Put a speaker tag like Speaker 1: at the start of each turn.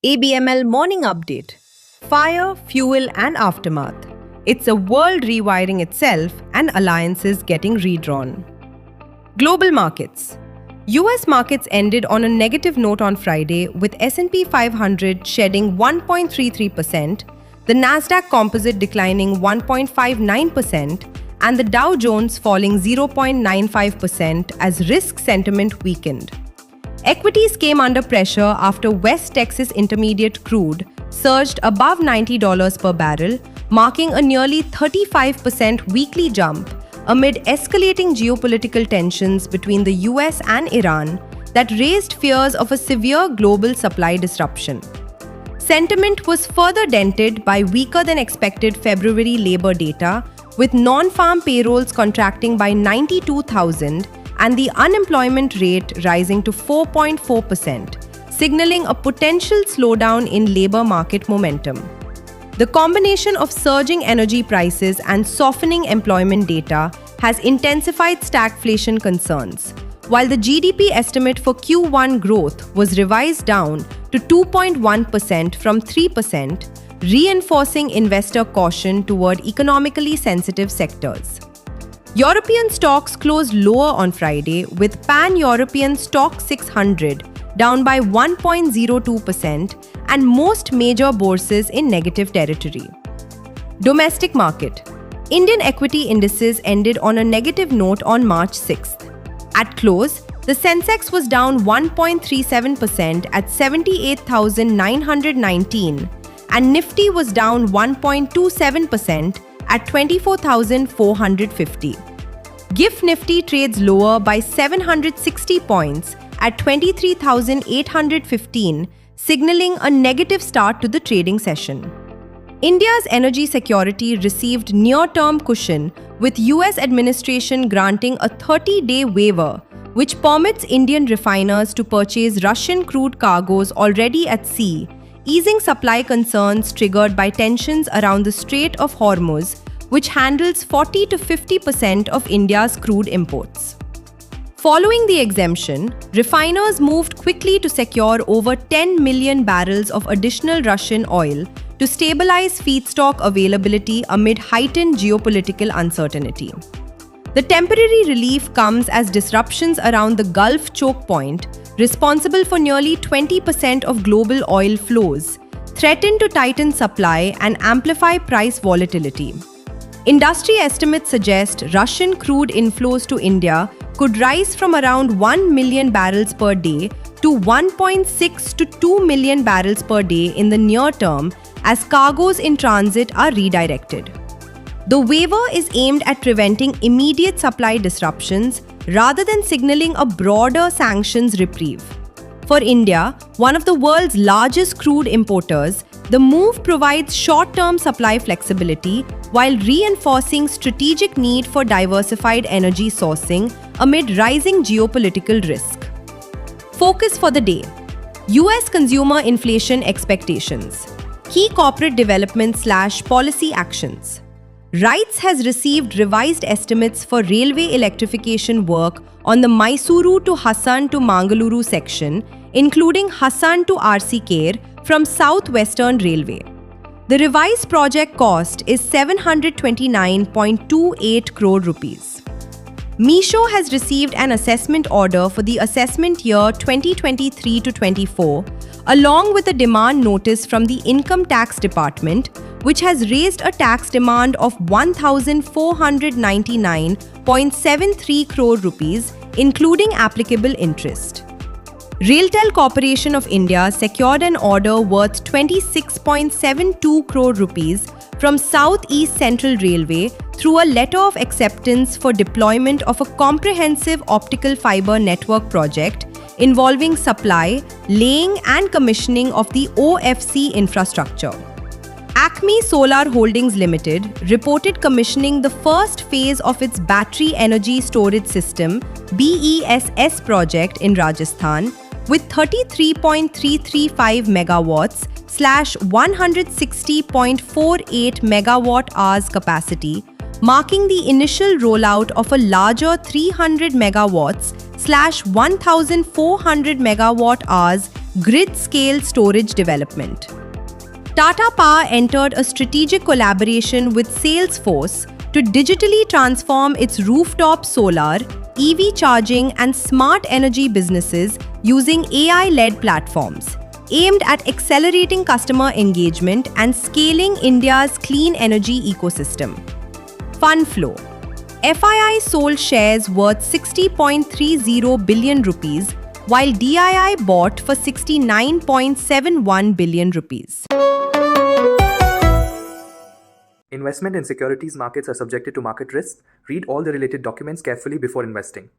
Speaker 1: ABML Morning Update. Fire, Fuel and Aftermath. It's a world rewiring itself and alliances getting redrawn. Global markets. US markets ended on a negative note on Friday with S&P 500 shedding 1.33%, the Nasdaq Composite declining 1.59%, and the Dow Jones falling 0.95% as risk sentiment weakened. Equities came under pressure after West Texas Intermediate crude surged above $90 per barrel, marking a nearly 35% weekly jump amid escalating geopolitical tensions between the US and Iran that raised fears of a severe global supply disruption. Sentiment was further dented by weaker than expected February labor data, with non-farm payrolls contracting by 92,000 and the unemployment rate rising to 4.4%, signaling a potential slowdown in labor market momentum. The combination of surging energy prices and softening employment data has intensified stagflation concerns, while the GDP estimate for Q1 growth was revised down to 2.1% from 3%, reinforcing investor caution toward economically sensitive sectors. European stocks closed lower on Friday, with Pan-European Stock 600 down by 1.02% and most major bourses in negative territory. Domestic market. Indian equity indices ended on a negative note on March 6th. At close, the Sensex was down 1.37% at 78,919 and Nifty was down 1.27% at 24,450. GIFT Nifty trades lower by 760 points at 23,815, signaling a negative start to the trading session. India's energy security received near-term cushion, with US administration granting a 30-day waiver, which permits Indian refiners to purchase Russian crude cargoes already at sea, easing supply concerns triggered by tensions around the Strait of Hormuz, which handles 40 to 50% of India's crude imports. Following the exemption, refiners moved quickly to secure over 10 million barrels of additional Russian oil to stabilize feedstock availability amid heightened geopolitical uncertainty. The temporary relief comes as disruptions around the Gulf choke point, responsible for nearly 20% of global oil flows, threaten to tighten supply and amplify price volatility. Industry estimates suggest Russian crude inflows to India could rise from around 1 million barrels per day to 1.6 to 2 million barrels per day in the near term as cargoes in transit are redirected. The waiver is aimed at preventing immediate supply disruptions rather than signaling a broader sanctions reprieve. For India, one of the world's largest crude importers, the move provides short-term supply flexibility while reinforcing strategic need for diversified energy sourcing amid rising geopolitical risk. Focus for the day. US consumer inflation expectations. Key corporate development/policy actions. RITES has received revised estimates for railway electrification work on the Mysuru to Hassan to Mangaluru section, including Hassan to Arsikere from South Western Railway. The revised project cost is 729.28 crore rupees. Meesho has received an assessment order for the assessment year 2023 to 24, along with a demand notice from the Income Tax Department, which has raised a tax demand of 1,499.73 crore rupees, including applicable interest. Railtel Corporation of India secured an order worth 26.72 crore rupees from South East Central Railway through a letter of acceptance for deployment of a comprehensive optical fiber network project involving supply, laying and commissioning of the OFC infrastructure. Acme Solar Holdings Limited reported commissioning the first phase of its battery energy storage system BESS project in Rajasthan with 33.335 megawatts /160.48 megawatt hours capacity, marking the initial rollout of a larger 300 megawatts /1,400 megawatt hours grid-scale storage development. Tata Power entered a strategic collaboration with Salesforce to digitally transform its rooftop solar, EV charging and smart energy businesses using AI-led platforms, aimed at accelerating customer engagement and scaling India's clean energy ecosystem. Fund flow. FII sold shares worth 60.30 billion rupees, while DII bought for 69.71 billion rupees.
Speaker 2: Investment in securities markets are subjected to market risks. Read all the related documents carefully before investing.